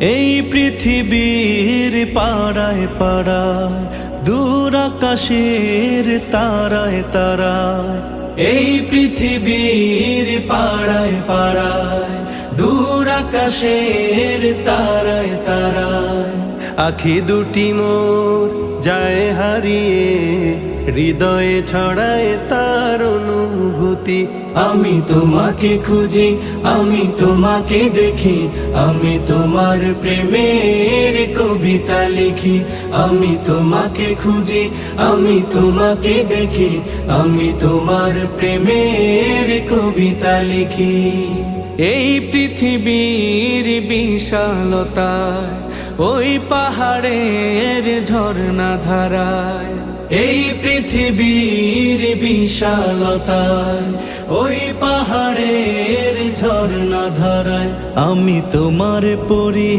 এই পৃথিবীর পাড়ায় পাড়ায়, দূর আকাশের তারায় তারায়। এই পৃথিবীর পাড়ায় পাড়ায়, দূর আকাশের তারায় তারায়। আখি দুটি মোর যায় হারিয়ে, হৃদয়ে ছড়ায় তার অনুভূতি। আমি তোমাকে খুঁজি, আমি তোমাকে দেখি, আমি তোমার প্রেমের কবিতা লিখি। আমি তোমাকে খুঁজি, আমি তোমাকে দেখি, আমি তোমার প্রেমের কবিতা লিখি। এই পৃথিবীর বিশালতায়, ওই পাহাড়ের ঝর্ণা ধারায়। এই পৃথিবীর বিশালতায়, ওই পাহাড়ের ঝর্ণা ধারায়। আমি তোমার পরি